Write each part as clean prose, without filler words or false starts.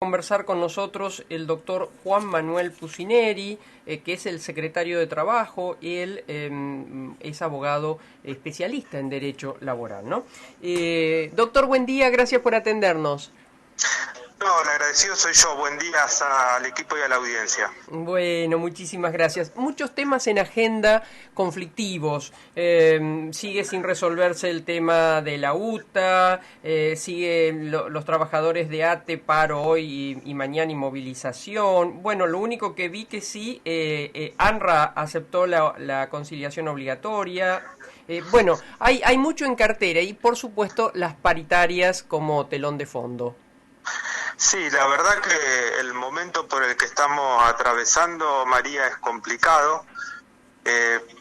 Conversar con nosotros el doctor Juan Manuel Pucineri, que es el secretario de Trabajo. Él es abogado especialista en Derecho Laboral, ¿no? Doctor, buen día, gracias por atendernos. No, el agradecido soy yo. Buen día al equipo y a la audiencia. Bueno, muchísimas gracias. Muchos temas en agenda conflictivos. Sigue sin resolverse el tema de la UTA, los trabajadores de ATE paro hoy y mañana y movilización. Bueno, lo único que vi que sí, ANRA aceptó la conciliación obligatoria. Bueno, hay mucho en cartera y por supuesto las paritarias como telón de fondo. Sí, la verdad que el momento por el que estamos atravesando, María, es complicado.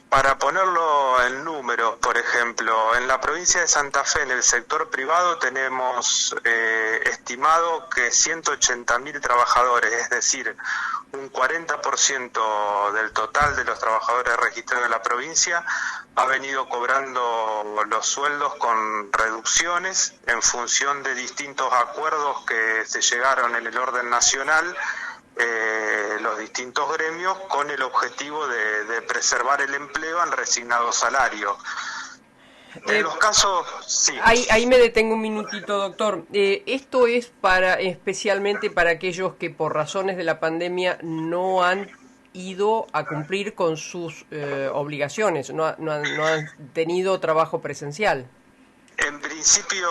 Para ponerlo en números, por ejemplo, en la provincia de Santa Fe, en el sector privado, tenemos estimado que 180.000 trabajadores, es decir, un 40% del total de los trabajadores registrados en la provincia, ha venido cobrando los sueldos con reducciones en función de distintos acuerdos que se llegaron en el orden nacional, los distintos gremios, con el objetivo de preservar el empleo en resignado salario. En los casos, sí. Ahí me detengo un minutito, doctor. Esto es especialmente para aquellos que por razones de la pandemia no han ido a cumplir con sus obligaciones, no han tenido trabajo presencial. En principio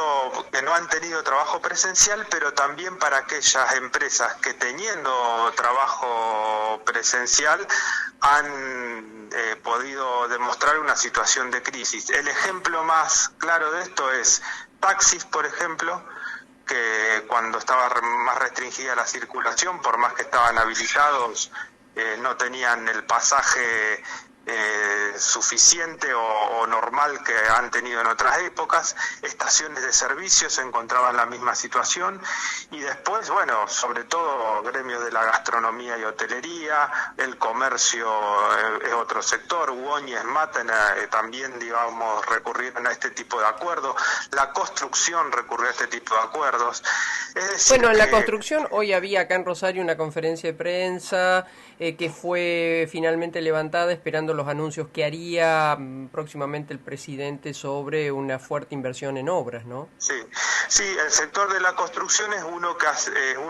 que no han tenido trabajo presencial, pero también para aquellas empresas que teniendo trabajo presencial han podido demostrar una situación de crisis. El ejemplo más claro de esto es taxis, por ejemplo, que cuando estaba más restringida la circulación, por más que estaban habilitados, no tenían el pasaje suficiente o normal que han tenido en otras épocas. Estaciones de servicio se encontraban en la misma situación, y después, bueno, sobre todo gremios de la gastronomía y hotelería, el comercio es otro sector, UON y Esmaten también, digamos, recurrieron a este tipo de acuerdos, la construcción recurrió a este tipo de acuerdos. Es decir, Bueno, en la construcción hoy había acá en Rosario una conferencia de prensa que fue finalmente levantada esperando los anuncios que haría próximamente el presidente sobre una fuerte inversión en obras, ¿no? Sí, sí, el sector de la construcción es uno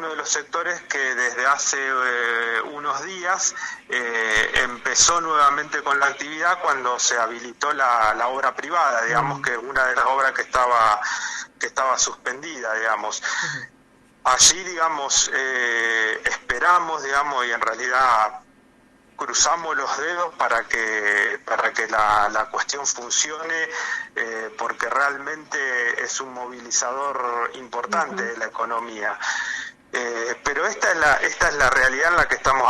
de los sectores que desde hace unos días empezó nuevamente con la actividad cuando se habilitó la obra privada, digamos, que es una de las obras que estaba suspendida, digamos. Allí, digamos, esperamos, digamos, y en realidad cruzamos los dedos para que la cuestión funcione, porque realmente es un movilizador importante de la economía. Pero esta es la realidad en la que estamos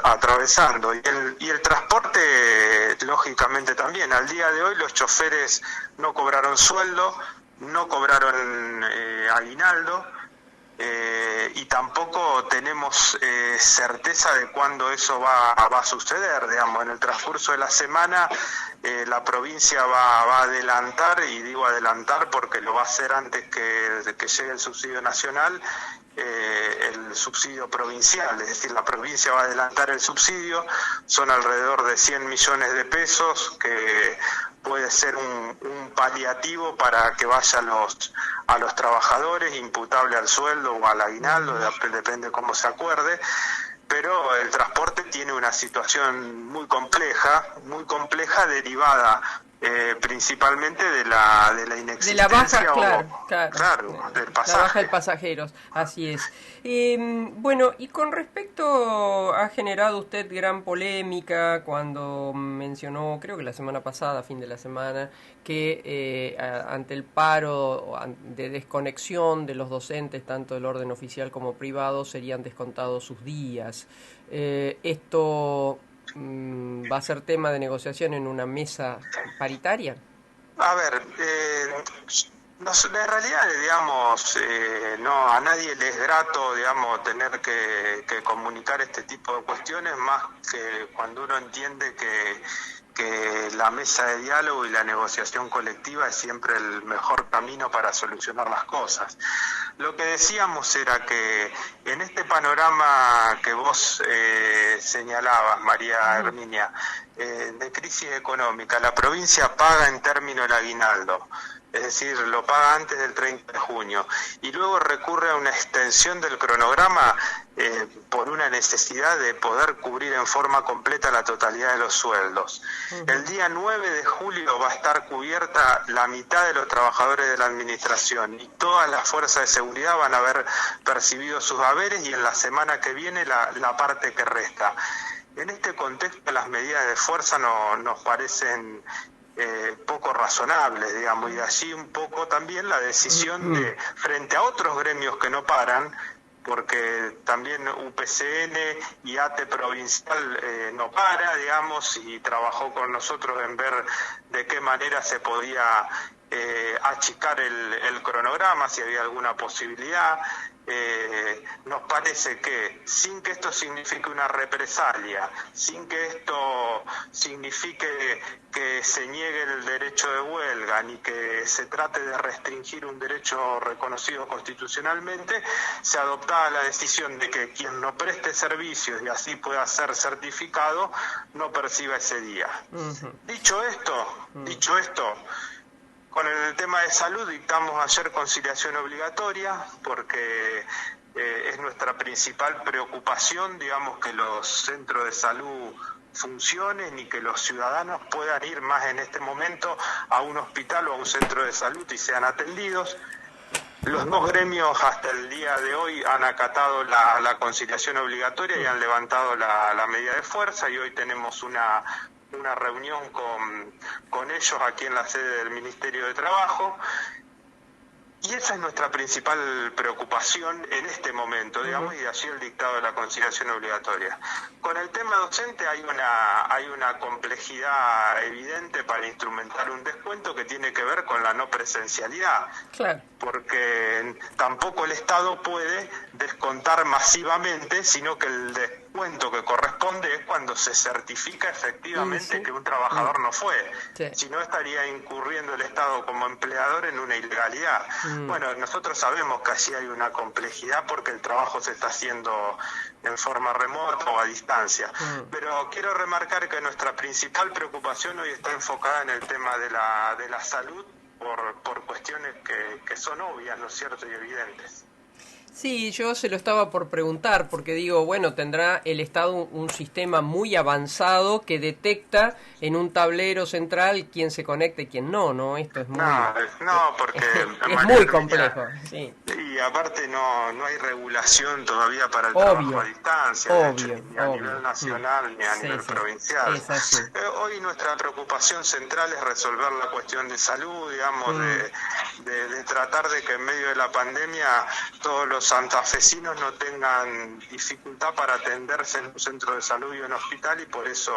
atravesando, y el transporte, lógicamente, también. Al día de hoy los choferes no cobraron sueldo, no cobraron aguinaldo, y tampoco tenemos certeza de cuándo eso va a suceder. Digamos, en el transcurso de la semana la provincia va a adelantar, y digo adelantar porque lo va a hacer antes de que llegue el subsidio nacional, el subsidio provincial, es decir, la provincia va a adelantar el subsidio. Son alrededor de 100 millones de pesos, que puede ser un paliativo para que vaya a los trabajadores, imputable al sueldo o al aguinaldo, depende cómo se acuerde. Pero el transporte tiene una situación muy compleja, derivada principalmente de la De la baja, inexistencia claro, del la baja de pasaje. pasajeros, así es. Bueno, y con respecto, ha generado usted gran polémica cuando mencionó, creo que la semana pasada, fin de la semana, que ante el paro de desconexión de los docentes, tanto del orden oficial como privado, serían descontados sus días. Esto va a ser tema de negociación en una mesa paritaria. A ver, En realidad, digamos, no, a nadie le es grato, digamos, tener que comunicar este tipo de cuestiones, más que cuando uno entiende que la mesa de diálogo y la negociación colectiva es siempre el mejor camino para solucionar las cosas. Lo que decíamos era que en este panorama que vos señalabas, María Herminia, de crisis económica, la provincia paga en términos el aguinaldo. Es decir, lo paga antes del 30 de junio y luego recurre a una extensión del cronograma por una necesidad de poder cubrir en forma completa la totalidad de los sueldos. El día 9 de julio va a estar cubierta la mitad de los trabajadores de la administración y todas las fuerzas de seguridad van a haber percibido sus haberes y en la semana que viene la parte que resta. En este contexto las medidas de fuerza nos parecen poco razonables, digamos, y de allí un poco también la decisión de, frente a otros gremios que no paran, porque también UPCN y ATE provincial no para, digamos, y trabajó con nosotros en ver de qué manera se podía achicar el cronograma, si había alguna posibilidad. Nos parece que sin que esto signifique una represalia, sin que esto signifique que se niegue el derecho de huelga, ni que se trate de restringir un derecho reconocido constitucionalmente, se adoptaba la decisión de que quien no preste servicios y así pueda ser certificado, no perciba ese día. Dicho esto, con el tema de salud dictamos ayer conciliación obligatoria porque es nuestra principal preocupación, digamos, que los centros de salud funcionen y que los ciudadanos puedan ir más en este momento a un hospital o a un centro de salud y sean atendidos. Los dos gremios hasta el día de hoy han acatado la conciliación obligatoria y han levantado la medida de fuerza y hoy tenemos una reunión con ellos aquí en la sede del Ministerio de Trabajo y esa es nuestra principal preocupación en este momento, digamos, y de allí el dictado de la conciliación obligatoria. Con el tema docente hay una complejidad evidente para instrumentar un descuento que tiene que ver con la no presencialidad, claro, porque tampoco el Estado puede descontar masivamente, sino que el descuento que corresponde es cuando se certifica efectivamente que un trabajador no fue, si no estaría incurriendo el Estado como empleador en una ilegalidad. Bueno, nosotros sabemos que allí hay una complejidad porque el trabajo se está haciendo en forma remota o a distancia, pero quiero remarcar que nuestra principal preocupación hoy está enfocada en el tema de la salud por cuestiones que son obvias, ¿no es cierto?, y evidentes. Sí, yo se lo estaba por preguntar, porque digo, bueno, tendrá el Estado un sistema muy avanzado que detecta en un tablero central quién se conecta y quién no, ¿no? Esto es muy... No, porque... es muy complejo, sí. Y aparte no hay regulación todavía para el trabajo a distancia, de hecho, ni a nivel nacional ni a nivel provincial. Hoy nuestra preocupación central es resolver la cuestión de salud, digamos, de tratar de que en medio de la pandemia todos los santafesinos no tengan dificultad para atenderse en un centro de salud y un hospital y por eso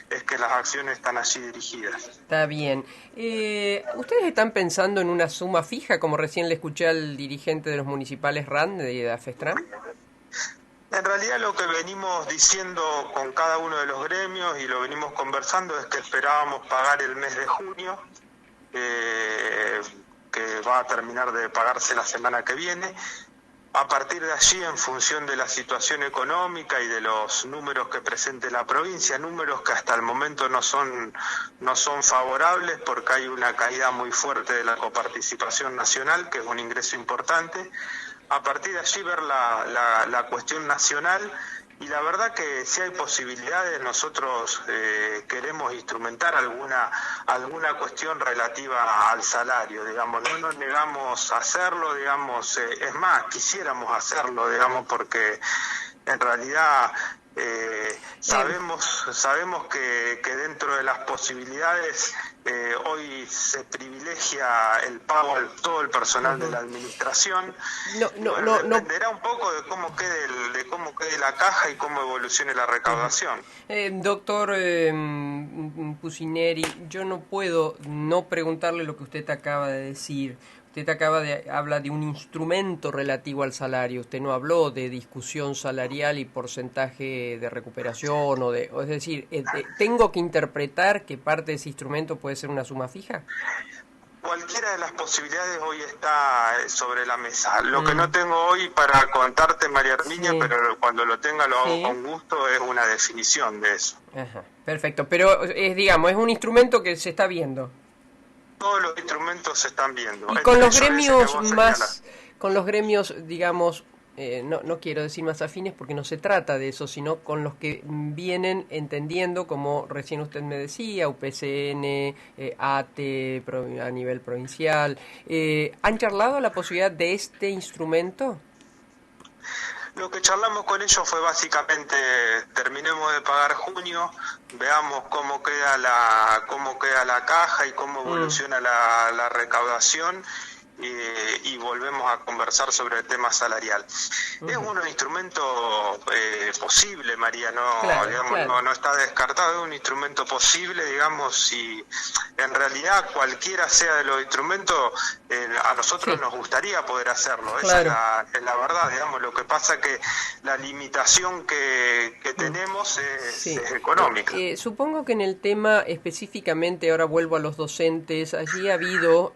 es que las acciones están allí dirigidas. Está bien. ¿Ustedes están pensando en una suma fija, como recién le escuché al dirigente de los municipales RAN de AFESTRAN? En realidad lo que venimos diciendo con cada uno de los gremios y lo venimos conversando es que esperábamos pagar el mes de junio, que va a terminar de pagarse la semana que viene. A partir de allí, en función de la situación económica y de los números que presente la provincia, números que hasta el momento no son favorables porque hay una caída muy fuerte de la coparticipación nacional, que es un ingreso importante, a partir de allí ver la cuestión nacional. Y la verdad que si hay posibilidades, nosotros queremos instrumentar alguna cuestión relativa al salario, digamos, no nos negamos a hacerlo, digamos, es más, quisiéramos hacerlo, digamos, porque en realidad sabemos que dentro de las posibilidades hoy se privilegia el pago a todo el personal de la administración. Dependerá un poco de cómo quede la caja y cómo evolucione la recaudación. Doctor Pucineri, yo no puedo no preguntarle lo que usted acaba de decir. Usted usted habla de un instrumento relativo al salario. Usted no habló de discusión salarial y porcentaje de recuperación es decir, ¿tengo que interpretar que parte de ese instrumento puede ser una suma fija? Cualquiera de las posibilidades hoy está sobre la mesa. Lo que no tengo hoy para contarte, María Herminia, pero cuando lo tenga lo hago con gusto, es una definición de eso. Ajá, perfecto, pero digamos, es un instrumento que se está viendo. Todos los instrumentos se están viendo. Y con los gremios digamos, no quiero decir más afines porque no se trata de eso, sino con los que vienen entendiendo, como recién usted me decía, UPCN, ATE a nivel provincial. ¿Han charlado la posibilidad de este instrumento? Lo que charlamos con ellos fue básicamente, terminemos de pagar junio, veamos cómo queda la caja y cómo evoluciona la recaudación, y volvemos a conversar sobre el tema salarial. Es un instrumento posible, María, no está descartado, es un instrumento posible, digamos, y en realidad cualquiera sea de los instrumentos, a nosotros nos gustaría poder hacerlo, esa es la verdad, digamos. Lo que pasa que la limitación que tenemos es económica. Supongo que en el tema específicamente, ahora vuelvo a los docentes, allí ha habido,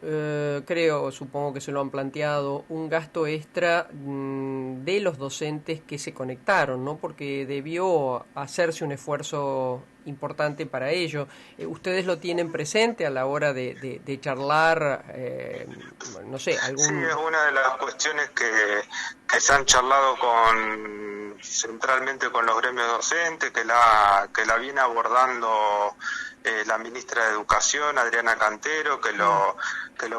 supongo que se lo han planteado, un gasto extra de los docentes que se conectaron, ¿no? Porque debió hacerse un esfuerzo importante para ello. ¿Ustedes lo tienen presente a la hora de charlar, no sé, algún...? Sí, es una de las cuestiones que se han charlado centralmente con los gremios docentes, que la viene abordando la ministra de Educación, Adriana Cantero, que lo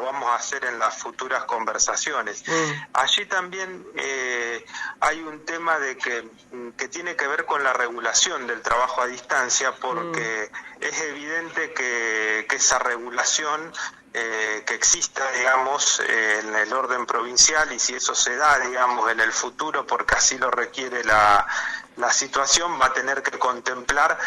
vamos a hacer en las futuras conversaciones. Allí también hay un tema de que tiene que ver con la regulación del trabajo a distancia, porque es evidente que esa regulación que exista, digamos, en el orden provincial, y si eso se da, digamos, en el futuro, porque así lo requiere la situación, va a tener que contemplar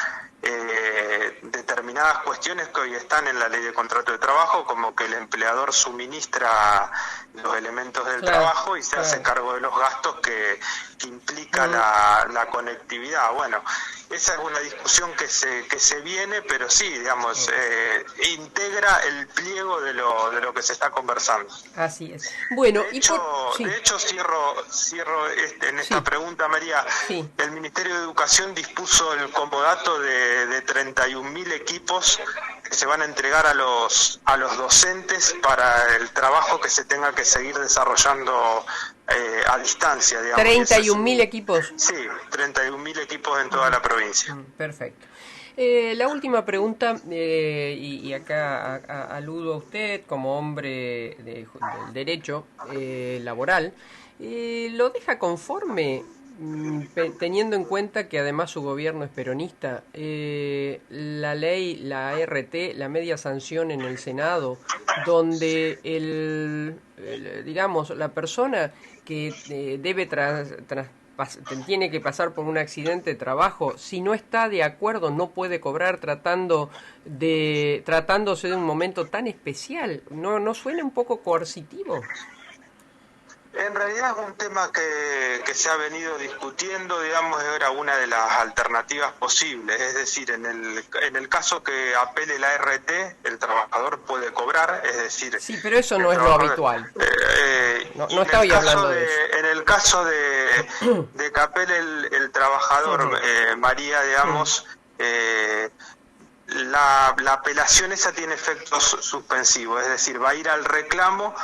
determinadas cuestiones que hoy están en la ley de contrato de trabajo, como que el empleador suministra los elementos del trabajo y se hace cargo de los gastos que implica la conectividad. Bueno, esa es una discusión que se viene, pero sí, digamos, integra el pliego de lo que se está conversando. Así es. Bueno, de hecho cierro en esta pregunta, María. El Ministerio de Educación dispuso el comodato de 31.000 equipos que se van a entregar a los docentes para el trabajo que se tenga que seguir desarrollando a distancia, digamos. 31.000 equipos. Sí, 31.000 equipos en toda la provincia. Perfecto. La última pregunta, y acá aludo a usted como hombre del derecho laboral, ¿lo deja conforme, teniendo en cuenta que además su gobierno es peronista, la ley, la RT, la media sanción en el Senado, donde digamos, la persona que tiene que pasar por un accidente de trabajo, si no está de acuerdo no puede cobrar, tratándose de un momento tan especial? ¿No suena un poco coercitivo? En realidad es un tema que se ha venido discutiendo, digamos, era una de las alternativas posibles, es decir, en el caso que apele la RT, el trabajador puede cobrar, es decir... Sí, pero eso no es lo habitual. No estaba hablando de eso. En el caso de que apele el trabajador, María, digamos... La apelación esa tiene efectos suspensivos, es decir, va a ir al reclamo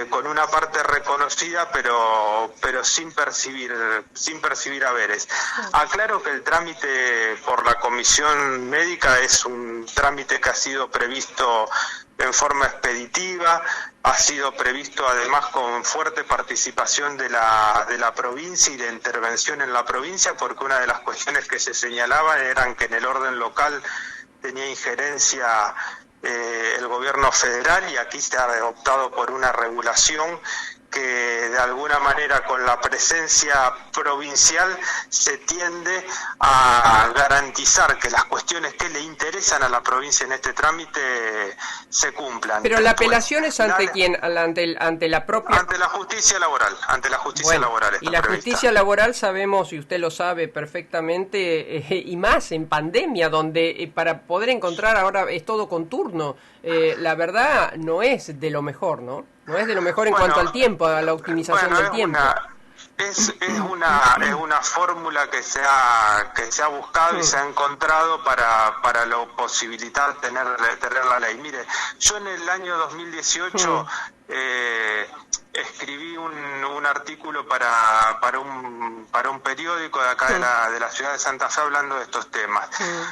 con una parte reconocida, pero sin percibir haberes. Aclaro que el trámite por la comisión médica es un trámite que ha sido previsto en forma expeditiva, ha sido previsto además con fuerte participación de la provincia y de intervención en la provincia, porque una de las cuestiones que se señalaban eran que en el orden local tenía injerencia el gobierno federal, y aquí se ha optado por una regulación que de alguna manera con la presencia provincial se tiende a garantizar que las cuestiones que le interesan a la provincia en este trámite se cumplan. Pero la apelación es ante quién, ante la propia... Ante la justicia laboral, laboral. Y la justicia laboral sabemos, y usted lo sabe perfectamente, y más en pandemia, donde para poder encontrar ahora es todo con turno, la verdad no es de lo mejor, ¿no? No es de lo mejor en cuanto al tiempo, a la optimización del tiempo. Es una fórmula que se ha buscado y se ha encontrado para la posibilidad de tener la ley. Mire, yo en el año 2018 escribí un artículo para un periódico de acá de la ciudad de Santa Fe hablando de estos temas.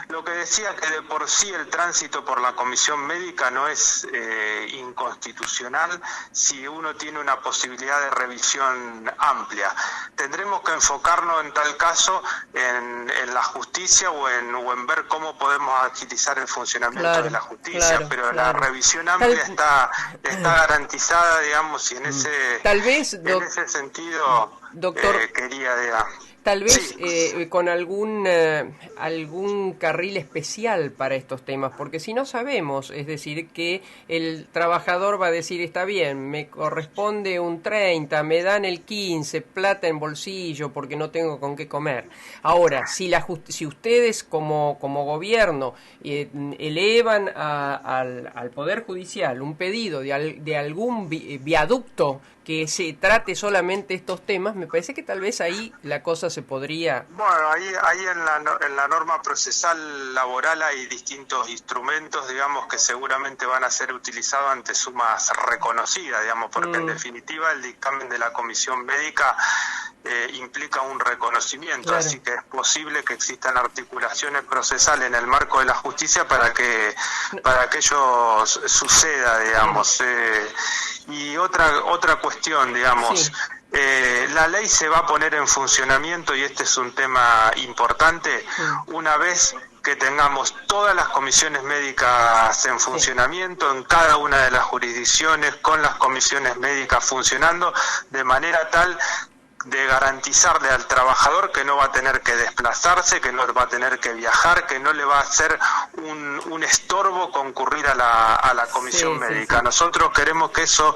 Lo que decía que de por sí el tránsito por la comisión médica no es inconstitucional si uno tiene una posibilidad de revisión amplia. Tendremos que enfocarnos en tal caso en la justicia o en ver cómo podemos agilizar el funcionamiento de la justicia, pero la revisión amplia está garantizada, digamos, y en ese sentido, doctor, quería... Tal vez con algún carril especial para estos temas, porque si no sabemos, es decir, que el trabajador va a decir, está bien, me corresponde un 30, me dan el 15, plata en bolsillo porque no tengo con qué comer. Ahora, si ustedes como gobierno elevan al Poder Judicial un pedido de algún viaducto que se trate solamente estos temas, me parece que tal vez ahí la cosa se podría... Bueno, ahí en la norma procesal laboral hay distintos instrumentos, digamos, que seguramente van a ser utilizados ante sumas reconocidas, digamos, porque en definitiva el dictamen de la comisión médica implica un reconocimiento, claro. Así que es posible que existan articulaciones procesales en el marco de la justicia para que ello suceda, digamos. Y otra cuestión, digamos, la ley se va a poner en funcionamiento, y este es un tema importante, una vez que tengamos todas las comisiones médicas en funcionamiento en cada una de las jurisdicciones, con las comisiones médicas funcionando de manera tal de garantizarle al trabajador que no va a tener que desplazarse, que no va a tener que viajar, que no le va a hacer un estorbo concurrir a la comisión médica. Nosotros queremos que eso,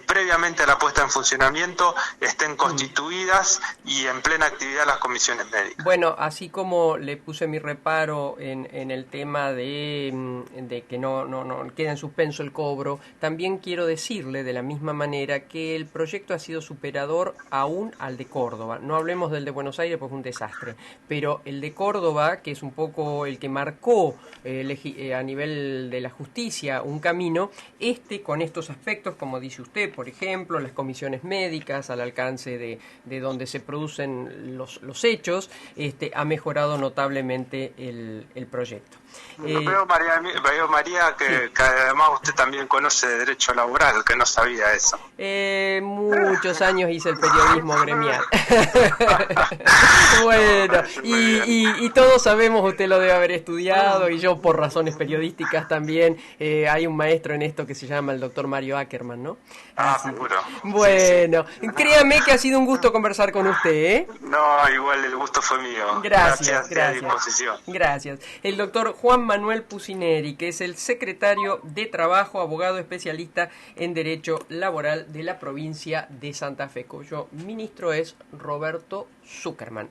previamente a la puesta en funcionamiento, estén constituidas y en plena actividad las comisiones médicas. Bueno, así como le puse mi reparo en el tema de que no quede en suspenso el cobro, también quiero decirle de la misma manera que el proyecto ha sido superador aún al de Córdoba. No hablemos del de Buenos Aires porque es un desastre, pero el de Córdoba, que es un poco el que marcó a nivel de la justicia un camino, con estos aspectos, como dice usted, por ejemplo, las comisiones médicas al alcance de donde se producen los hechos, ha mejorado notablemente el proyecto. Veo, María, que además usted también conoce de derecho laboral, que no sabía eso. Muchos años hice el periodismo gremial. Bueno, y todos sabemos, usted lo debe haber estudiado, y yo por razones periodísticas también. Hay un maestro en esto que se llama el doctor Mario Ackerman, ¿no? Seguro. Bueno, créame que ha sido un gusto conversar con usted, ¿eh? No, igual el gusto fue mío. Gracias. A disposición. Gracias. El doctor Juan Manuel Pucineri, que es el secretario de Trabajo, abogado especialista en Derecho Laboral de la provincia de Santa Fe, cuyo ministro es Roberto Zuckerman.